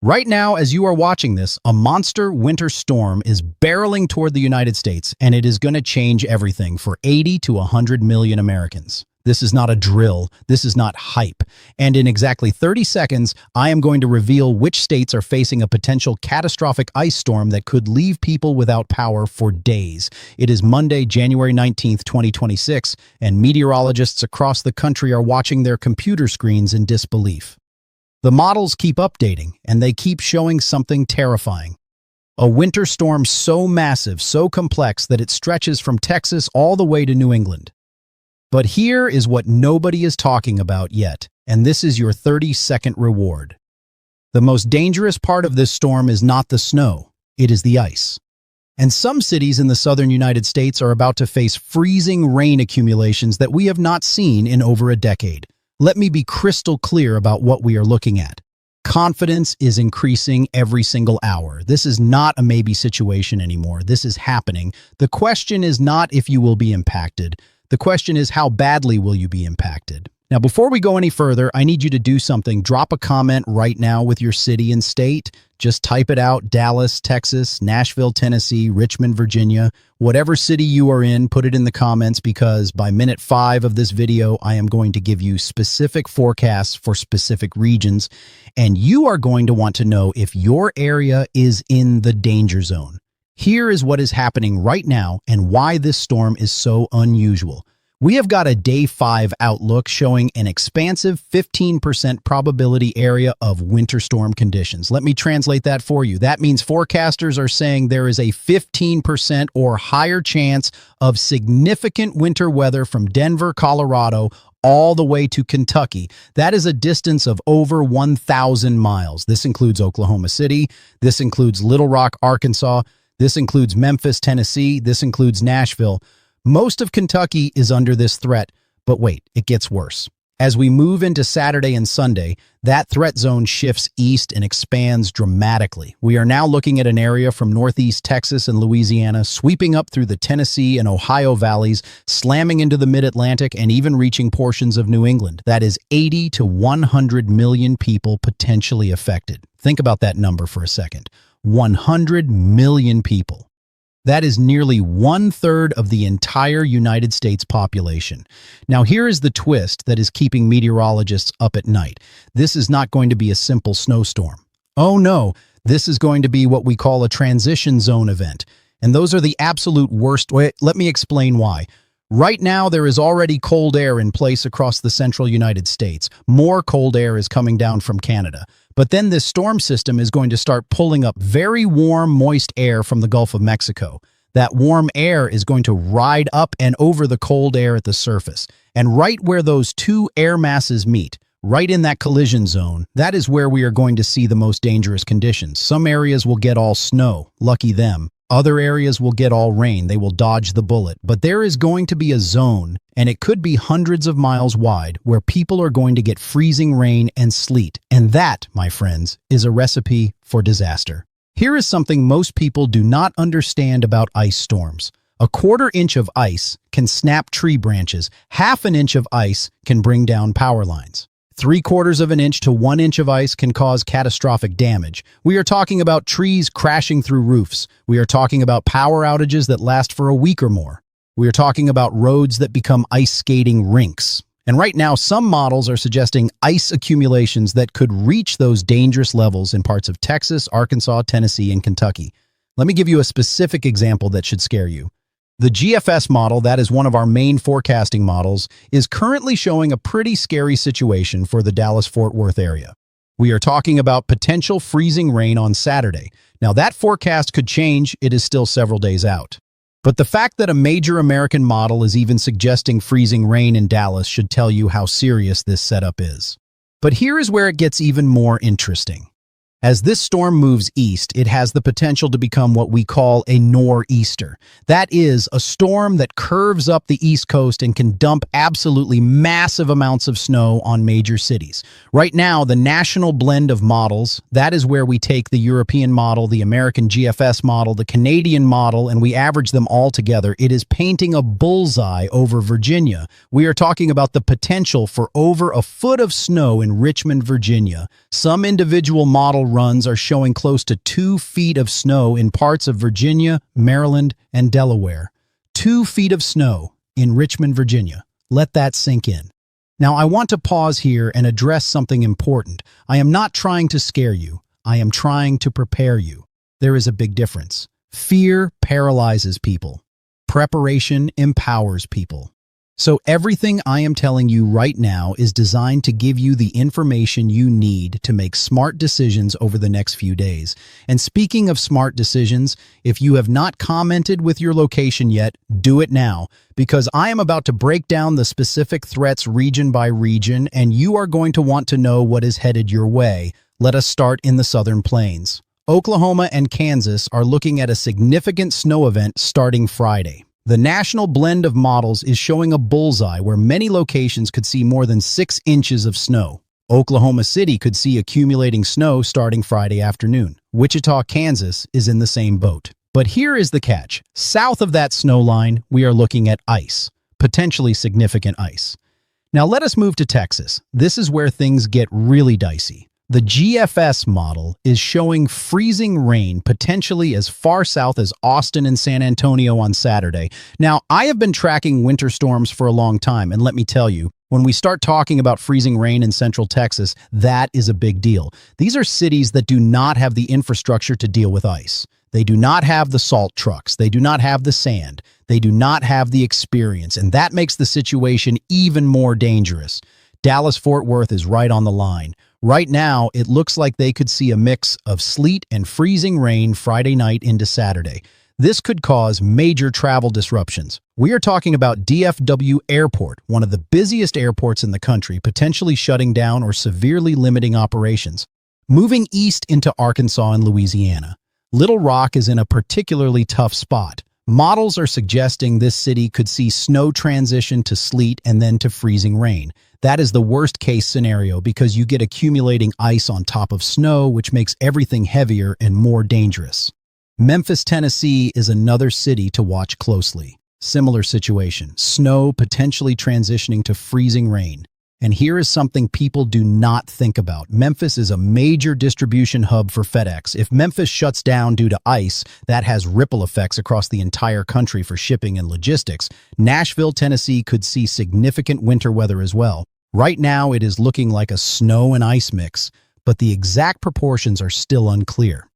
Right now, as you are watching this, a monster winter storm is barreling toward the United States, and it is going to change everything for 80 to 100 million Americans. This is not a drill. This is not hype. And in exactly 30 seconds, I am going to reveal which states are facing a potential catastrophic ice storm that could leave people without power for days. It is Monday, January 19th, 2026, and meteorologists across the country are watching their computer screens in disbelief. The models keep updating, and they keep showing something terrifying. A winter storm so massive, so complex that it stretches from Texas all the way to New England. But here is what nobody is talking about yet, and this is your 30-second reward. The most dangerous part of this storm is not the snow, it is the ice. And some cities in the southern United States are about to face freezing rain accumulations that we have not seen in over a decade. Let me be crystal clear about what we are looking at. Confidence is increasing every single hour. This is not a maybe situation anymore. This is happening. The question is not if you will be impacted. The question is how badly will you be impacted? Now, before we go any further, I need you to do something. Drop a comment right now with your city and state. Just type it out: Dallas, Texas, Nashville, Tennessee, Richmond, Virginia. Whatever city you are in, put it in the comments, because by minute 5 of this video, I am going to give you specific forecasts for specific regions, and you are going to want to know if your area is in the danger zone. Here is what is happening right now and why this storm is so unusual. We have got a day 5 outlook showing an expansive 15% probability area of winter storm conditions. Let me translate that for you. That means forecasters are saying there is a 15% or higher chance of significant winter weather from Denver, Colorado, all the way to Kentucky. That is a distance of over 1,000 miles. This includes Oklahoma City. This includes Little Rock, Arkansas. This includes Memphis, Tennessee. This includes Nashville. Most of Kentucky is under this threat, but wait, it gets worse. As we move into Saturday and Sunday, that threat zone shifts east and expands dramatically. We are now looking at an area from northeast Texas and Louisiana, sweeping up through the Tennessee and Ohio valleys, slamming into the mid-Atlantic, and even reaching portions of New England. That is 80 to 100 million people potentially affected. Think about that number for a second. 100 million people. That is nearly 1/3 of the entire United States population. Now, here is the twist that is keeping meteorologists up at night. This is not going to be a simple snowstorm. Oh no, this is going to be what we call a transition zone event. And those are the absolute worst. Let me explain why. Right now, there is already cold air in place across the central United States. More cold air is coming down from Canada. But then this storm system is going to start pulling up very warm, moist air from the Gulf of Mexico. That warm air is going to ride up and over the cold air at the surface. And right where those two air masses meet, right in that collision zone, that is where we are going to see the most dangerous conditions. Some areas will get all snow, lucky them. Other areas will get all rain, they will dodge the bullet. But there is going to be a zone, and it could be hundreds of miles wide, where people are going to get freezing rain and sleet. And that, my friends, is a recipe for disaster. Here is something most people do not understand about ice storms. A 1/4 inch of ice can snap tree branches. 1/2 inch of ice can bring down power lines. 3/4 of an inch to 1 inch of ice can cause catastrophic damage. We are talking about trees crashing through roofs. We are talking about power outages that last for a week or more. We are talking about roads that become ice skating rinks. And right now, some models are suggesting ice accumulations that could reach those dangerous levels in parts of Texas, Arkansas, Tennessee, and Kentucky. Let me give you a specific example that should scare you. The GFS model, that is one of our main forecasting models, is currently showing a pretty scary situation for the Dallas-Fort Worth area. We are talking about potential freezing rain on Saturday. Now, that forecast could change. It is still several days out. But the fact that a major American model is even suggesting freezing rain in Dallas should tell you how serious this setup is. But here is where it gets even more interesting. As this storm moves east, it has the potential to become what we call a nor'easter. That is, a storm that curves up the East Coast and can dump absolutely massive amounts of snow on major cities. Right now, the national blend of models, that is where we take the European model, the American GFS model, the Canadian model, and we average them all together. It is painting a bullseye over Virginia. We are talking about the potential for over 1 foot of snow in Richmond, Virginia. Some individual model runs are showing close to 2 feet of snow in parts of Virginia, Maryland, and Delaware. 2 feet of snow in Richmond, Virginia. Let that sink in. Now, I want to pause here and address something important. I am not trying to scare you. I am trying to prepare you. There is a big difference. Fear paralyzes people. Preparation empowers people. So everything I am telling you right now is designed to give you the information you need to make smart decisions over the next few days. And speaking of smart decisions, if you have not commented with your location yet, do it now, because I am about to break down the specific threats region by region, and you are going to want to know what is headed your way. Let us start in the Southern Plains. Oklahoma and Kansas are looking at a significant snow event starting Friday. The national blend of models is showing a bullseye where many locations could see more than 6 inches of snow. Oklahoma City could see accumulating snow starting Friday afternoon. Wichita, Kansas is in the same boat. But here is the catch. South of that snow line, we are looking at ice, potentially significant ice. Now let us move to Texas. This is where things get really dicey. The GFS model is showing freezing rain potentially as far south as Austin and San Antonio on Saturday. Now, I have been tracking winter storms for a long time, and let me tell you, when we start talking about freezing rain in central Texas, that is a big deal. These are cities that do not have the infrastructure to deal with ice. They do not have the salt trucks. They do not have the sand. They do not have the experience, and that makes the situation even more dangerous. Dallas-Fort Worth is right on the line. Right now, it looks like they could see a mix of sleet and freezing rain Friday night into Saturday. This could cause major travel disruptions. We are talking about DFW Airport, one of the busiest airports in the country, potentially shutting down or severely limiting operations. Moving east into Arkansas and Louisiana, Little Rock is in a particularly tough spot. Models are suggesting this city could see snow transition to sleet and then to freezing rain. That is the worst case scenario because you get accumulating ice on top of snow, which makes everything heavier and more dangerous. Memphis, Tennessee is another city to watch closely. Similar situation, snow potentially transitioning to freezing rain. And here is something people do not think about. Memphis is a major distribution hub for FedEx. If Memphis shuts down due to ice, that has ripple effects across the entire country for shipping and logistics. Nashville, Tennessee could see significant winter weather as well. Right now, it is looking like a snow and ice mix, but the exact proportions are still unclear.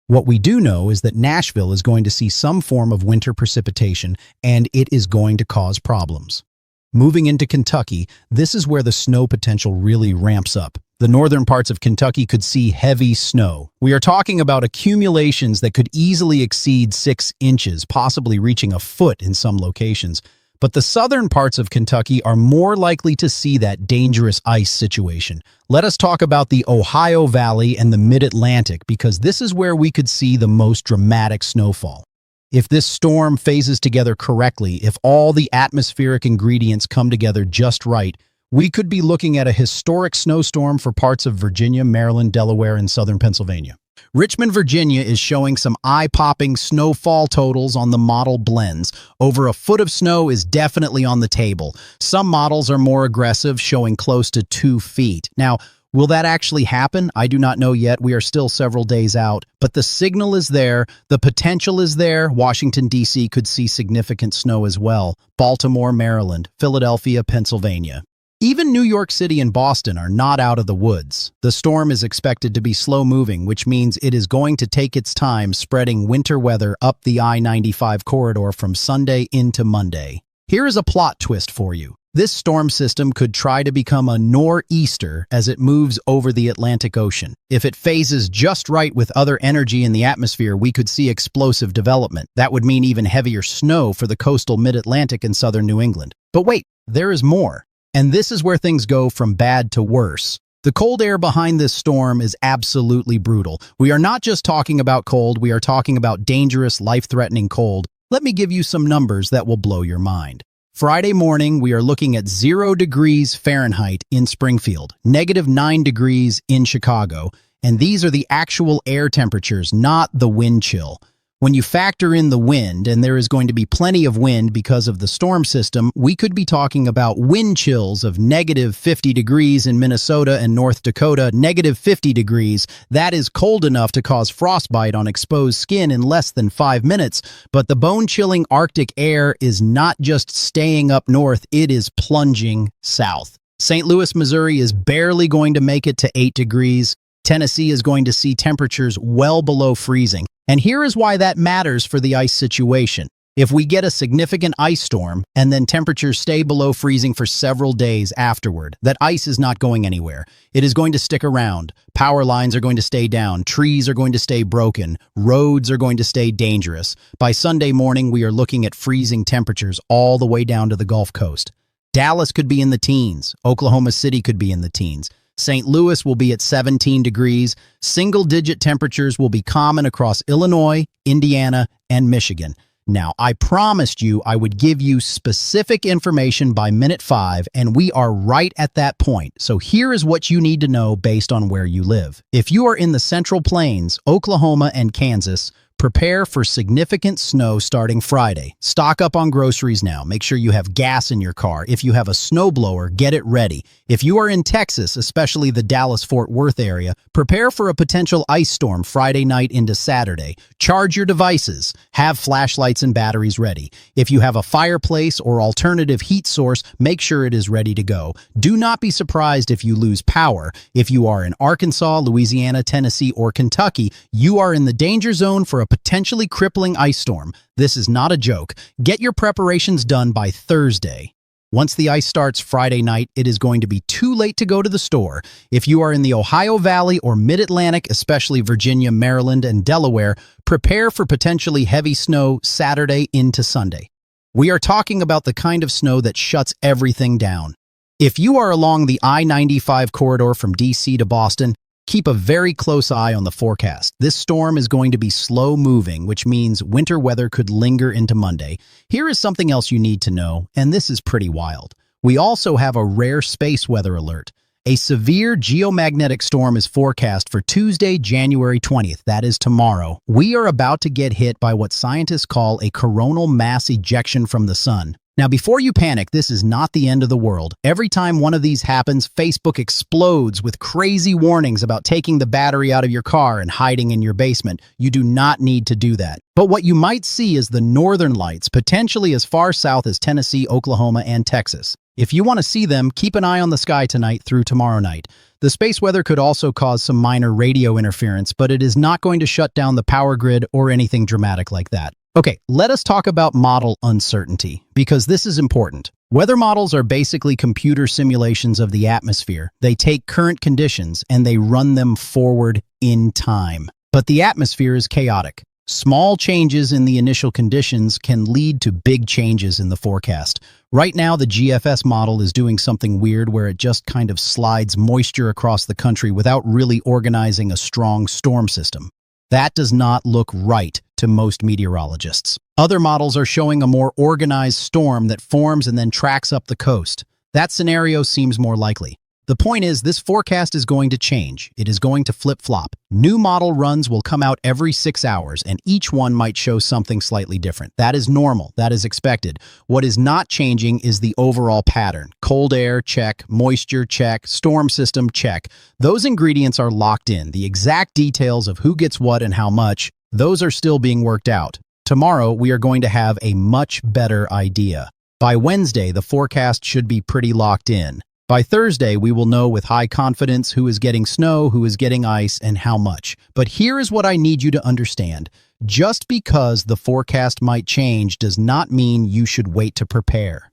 What we do know is that Nashville is going to see some form of winter precipitation, and it is going to cause problems. Moving into Kentucky, this is where the snow potential really ramps up. The northern parts of Kentucky could see heavy snow. We are talking about accumulations that could easily exceed 6 inches, possibly reaching a foot in some locations. But the southern parts of Kentucky are more likely to see that dangerous ice situation. Let us talk about the Ohio Valley and the Mid-Atlantic because this is where we could see the most dramatic snowfall. If this storm phases together correctly, if all the atmospheric ingredients come together just right, we could be looking at a historic snowstorm for parts of Virginia, Maryland, Delaware, and southern Pennsylvania. Richmond, Virginia is showing some eye-popping snowfall totals on the model blends. Over a foot of snow is definitely on the table. Some models are more aggressive, showing close to 2 feet. Now, will that actually happen? I do not know yet. We are still several days out. But the signal is there. The potential is there. Washington, D.C. could see significant snow as well. Baltimore, Maryland, Philadelphia, Pennsylvania. Even New York City and Boston are not out of the woods. The storm is expected to be slow-moving, which means it is going to take its time spreading winter weather up the I-95 corridor from Sunday into Monday. Here is a plot twist for you. This storm system could try to become a nor'easter as it moves over the Atlantic Ocean. If it phases just right with other energy in the atmosphere, we could see explosive development. That would mean even heavier snow for the coastal mid-Atlantic and southern New England. But wait, there is more. And this is where things go from bad to worse. The cold air behind this storm is absolutely brutal. We are not just talking about cold, we are talking about dangerous, life-threatening cold. Let me give you some numbers that will blow your mind. Friday morning, we are looking at 0 degrees Fahrenheit in Springfield, -9 degrees in Chicago, and these are the actual air temperatures, not the wind chill. When you factor in the wind, and there is going to be plenty of wind because of the storm system, we could be talking about wind chills of negative 50 degrees in Minnesota and North Dakota, negative 50 degrees. That is cold enough to cause frostbite on exposed skin in less than 5 minutes. But the bone-chilling Arctic air is not just staying up north, it is plunging south. St. Louis, Missouri is barely going to make it to 8 degrees. Tennessee is going to see temperatures well below freezing. And here is why that matters for the ice situation. If we get a significant ice storm and then temperatures stay below freezing for several days afterward, that ice is not going anywhere. It is going to stick around. Power lines are going to stay down. Trees are going to stay broken. Roads are going to stay dangerous. By Sunday morning, we are looking at freezing temperatures all the way down to the Gulf Coast. Dallas could be in the teens. Oklahoma City could be in the teens. St. Louis will be at 17 degrees. Single-digit temperatures will be common across Illinois, Indiana, and Michigan. Now, I promised you I would give you specific information by minute 5, and we are right at that point. So here is what you need to know based on where you live. If you are in the Central Plains, Oklahoma, and Kansas, prepare for significant snow starting Friday. Stock up on groceries now. Make sure you have gas in your car. If you have a snowblower, get it ready. If you are in Texas, especially the Dallas-Fort Worth area, prepare for a potential ice storm Friday night into Saturday. Charge your devices. Have flashlights and batteries ready. If you have a fireplace or alternative heat source, make sure it is ready to go. Do not be surprised if you lose power. If you are in Arkansas, Louisiana, Tennessee, or Kentucky, you are in the danger zone for a potentially crippling ice storm. This is not a joke. Get your preparations done by Thursday. Once the ice starts Friday night, it is going to be too late to go to the store. If you are in the Ohio Valley or Mid-Atlantic, especially Virginia, Maryland, and Delaware, prepare for potentially heavy snow Saturday into Sunday. We are talking about the kind of snow that shuts everything down. If you are along the I-95 corridor from D.C. to Boston, keep a very close eye on the forecast. This storm is going to be slow-moving, which means winter weather could linger into Monday. Here is something else you need to know, and this is pretty wild. We also have a rare space weather alert. A severe geomagnetic storm is forecast for Tuesday, January 20th. That is tomorrow. We are about to get hit by what scientists call a coronal mass ejection from the sun. Now, before you panic, this is not the end of the world. Every time one of these happens, Facebook explodes with crazy warnings about taking the battery out of your car and hiding in your basement. You do not need to do that. But what you might see is the northern lights, potentially as far south as Tennessee, Oklahoma, and Texas. If you want to see them, keep an eye on the sky tonight through tomorrow night. The space weather could also cause some minor radio interference, but it is not going to shut down the power grid or anything dramatic like that. Okay, let us talk about model uncertainty, because this is important. Weather models are basically computer simulations of the atmosphere. They take current conditions and they run them forward in time. But the atmosphere is chaotic. Small changes in the initial conditions can lead to big changes in the forecast. Right now, the GFS model is doing something weird where it just kind of slides moisture across the country without really organizing a strong storm system. That does not look right to most meteorologists. Other models are showing a more organized storm that forms and then tracks up the coast. That scenario seems more likely. The point is, this forecast is going to change. It is going to flip-flop. New model runs will come out every 6 hours, and each one might show something slightly different. That is normal. That is expected. What is not changing is the overall pattern. Cold air, check. Moisture, check. Storm system, check. Those ingredients are locked in. The exact details of who gets what and how much, those are still being worked out. Tomorrow, we are going to have a much better idea. By Wednesday, the forecast should be pretty locked in. By Thursday, we will know with high confidence who is getting snow, who is getting ice, and how much. But here is what I need you to understand. Just because the forecast might change does not mean you should wait to prepare.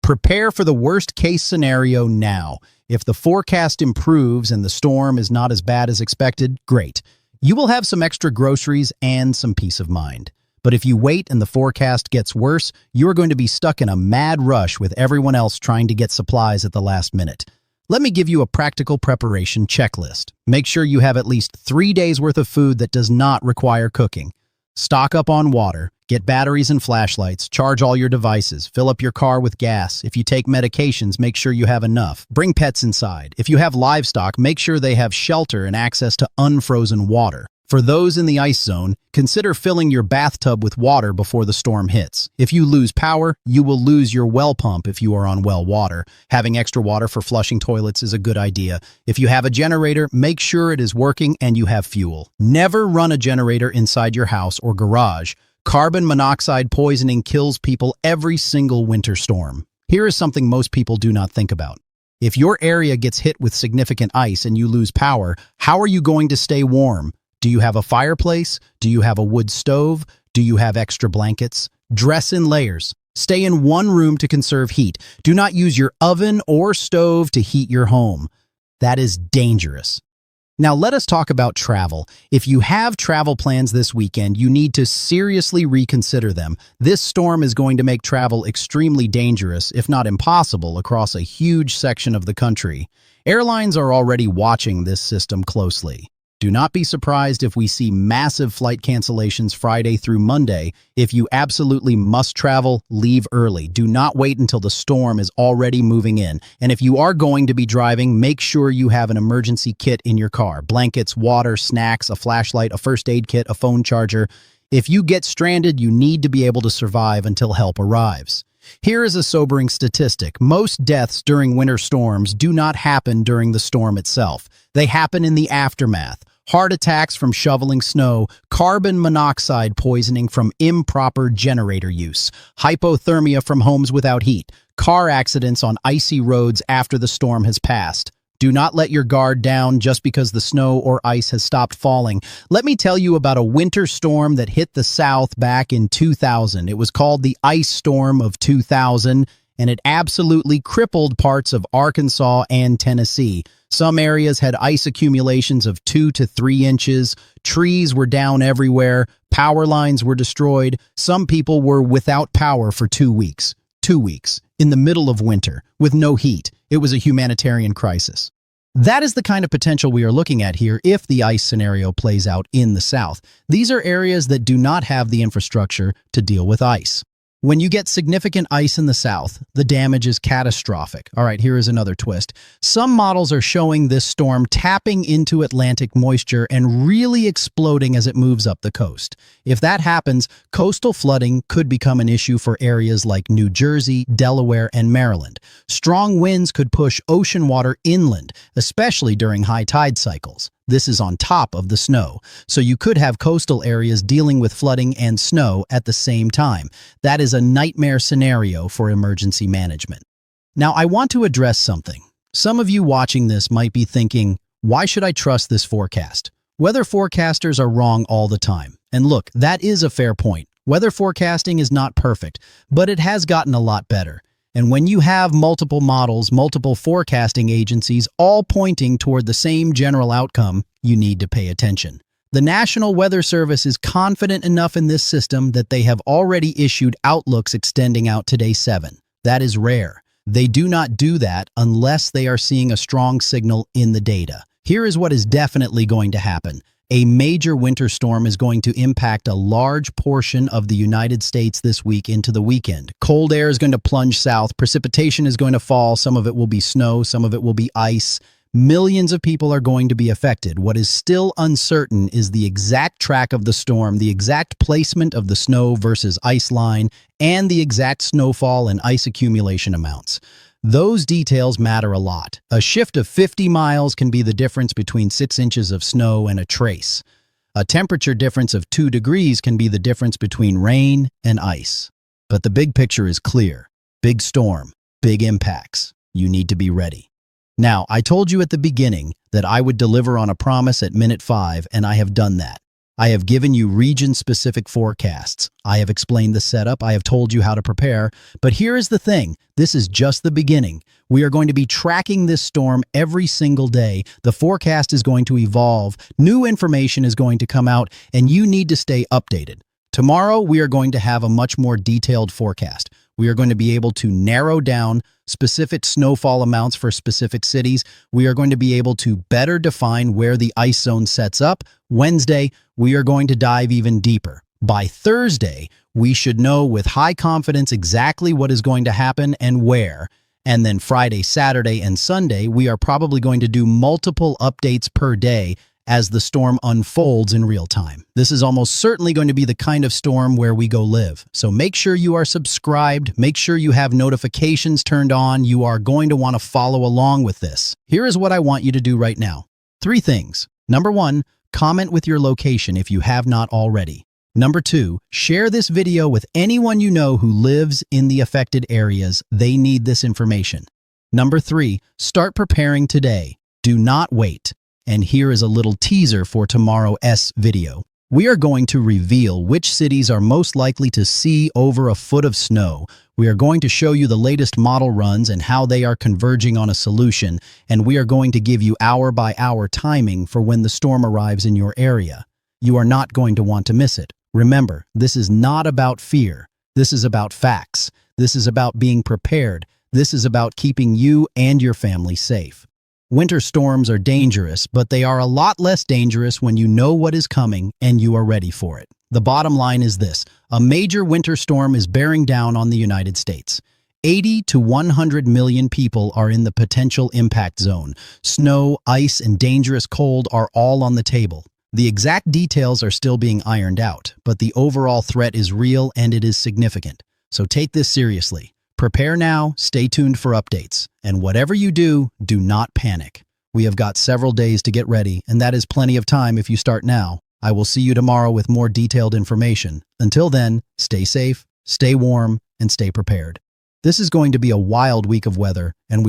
Prepare for the worst-case scenario now. If the forecast improves and the storm is not as bad as expected, great. You will have some extra groceries and some peace of mind. But if you wait and the forecast gets worse, you are going to be stuck in a mad rush with everyone else trying to get supplies at the last minute. Let me give you a practical preparation checklist. Make sure you have at least 3 days worth of food that does not require cooking. Stock up on water, get batteries and flashlights, charge all your devices, fill up your car with gas. If you take medications, make sure you have enough. Bring pets inside. If you have livestock, make sure they have shelter and access to unfrozen water. For those in the ice zone, consider filling your bathtub with water before the storm hits. If you lose power, you will lose your well pump if you are on well water. Having extra water for flushing toilets is a good idea. If you have a generator, make sure it is working and you have fuel. Never run a generator inside your house or garage. Carbon monoxide poisoning kills people every single winter storm. Here is something most people do not think about. If your area gets hit with significant ice and you lose power, how are you going to stay warm? Do you have a fireplace? Do you have a wood stove? Do you have extra blankets? Dress in layers. Stay in one room to conserve heat. Do not use your oven or stove to heat your home. That is dangerous. Now let us talk about travel. If you have travel plans this weekend, you need to seriously reconsider them. This storm is going to make travel extremely dangerous, if not impossible, across a huge section of the country. Airlines are already watching this system closely. Do not be surprised if we see massive flight cancellations Friday through Monday. If you absolutely must travel, leave early. Do not wait until the storm is already moving in. And if you are going to be driving, make sure you have an emergency kit in your car. Blankets, water, snacks, a flashlight, a first aid kit, a phone charger. If you get stranded, you need to be able to survive until help arrives. Here is a sobering statistic. Most deaths during winter storms do not happen during the storm itself. They happen in the aftermath. Heart attacks from shoveling snow, carbon monoxide poisoning from improper generator use, hypothermia from homes without heat, car accidents on icy roads after the storm has passed. Do not let your guard down just because the snow or ice has stopped falling. Let me tell you about a winter storm that hit the South back in 2000. It was called the Ice Storm of 2000, and it absolutely crippled parts of Arkansas and Tennessee. Some areas had ice accumulations of 2 to 3 inches. Trees were down everywhere. Power lines were destroyed. Some people were without power for 2 weeks. 2 weeks, in the middle of winter, with no heat. It was a humanitarian crisis. That is the kind of potential we are looking at here if the ice scenario plays out in the South. These are areas that do not have the infrastructure to deal with ice. When you get significant ice in the South, the damage is catastrophic. All right, here is another twist. Some models are showing this storm tapping into Atlantic moisture and really exploding as it moves up the coast. If that happens, coastal flooding could become an issue for areas like New Jersey, Delaware, and Maryland. Strong winds could push ocean water inland, especially during high tide cycles. This is on top of the snow, so you could have coastal areas dealing with flooding and snow at the same time. That is a nightmare scenario for emergency management. Now, I want to address something. Some of you watching this might be thinking, why should I trust this forecast? Weather forecasters are wrong all the time. And look, that is a fair point. Weather forecasting is not perfect, but it has gotten a lot better. And when you have multiple models, multiple forecasting agencies, all pointing toward the same general outcome, you need to pay attention. The National Weather Service is confident enough in this system that they have already issued outlooks extending out to day 7. That is rare. They do not do that unless they are seeing a strong signal in the data. Here is what is definitely going to happen. A major winter storm is going to impact a large portion of the United States this week into the weekend. Cold air is going to plunge south. Precipitation is going to fall. Some of it will be snow. Some of it will be ice. Millions of people are going to be affected. What is still uncertain is the exact track of the storm, the exact placement of the snow versus ice line, and the exact snowfall and ice accumulation amounts. Those details matter a lot. A shift of 50 miles can be the difference between 6 inches of snow and a trace. A temperature difference of 2 degrees can be the difference between rain and ice. But the big picture is clear. Big storm, big impacts. You need to be ready. Now, I told you at the beginning that I would deliver on a promise at minute 5, and I have done that. I have given you region-specific forecasts. I have explained the setup. I have told you how to prepare. But here is the thing. This is just the beginning. We are going to be tracking this storm every single day. The forecast is going to evolve. New information is going to come out, and you need to stay updated. Tomorrow, we are going to have a much more detailed forecast. We are going to be able to narrow down specific snowfall amounts for specific cities. We are going to be able to better define where the ice zone sets up. Wednesday, we are going to dive even deeper. By Thursday, we should know with high confidence exactly what is going to happen and where. And then Friday, Saturday, and Sunday, we are probably going to do multiple updates per day as the storm unfolds in real time. This is almost certainly going to be the kind of storm where we go live. So make sure you are subscribed, make sure you have notifications turned on. You are going to want to follow along with this. Here is what I want you to do right now. 3 things. Number 1, comment with your location if you have not already. Number 2, share this video with anyone you know who lives in the affected areas. They need this information. Number 3, start preparing today. Do not wait. And here is a little teaser for tomorrow's video. We are going to reveal which cities are most likely to see over a foot of snow. We are going to show you the latest model runs and how they are converging on a solution, and we are going to give you hour-by-hour timing for when the storm arrives in your area. You are not going to want to miss it. Remember, this is not about fear. This is about facts. This is about being prepared. This is about keeping you and your family safe. Winter storms are dangerous, but they are a lot less dangerous when you know what is coming and you are ready for it. The bottom line is this: a major winter storm is bearing down on the United States. 80 to 100 million people are in the potential impact zone. Snow, ice, and dangerous cold are all on the table. The exact details are still being ironed out, but the overall threat is real and it is significant. So take this seriously. Prepare now, stay tuned for updates, and whatever you do, do not panic. We have got several days to get ready, and that is plenty of time if you start now. I will see you tomorrow with more detailed information. Until then, stay safe, stay warm, and stay prepared. This is going to be a wild week of weather, and we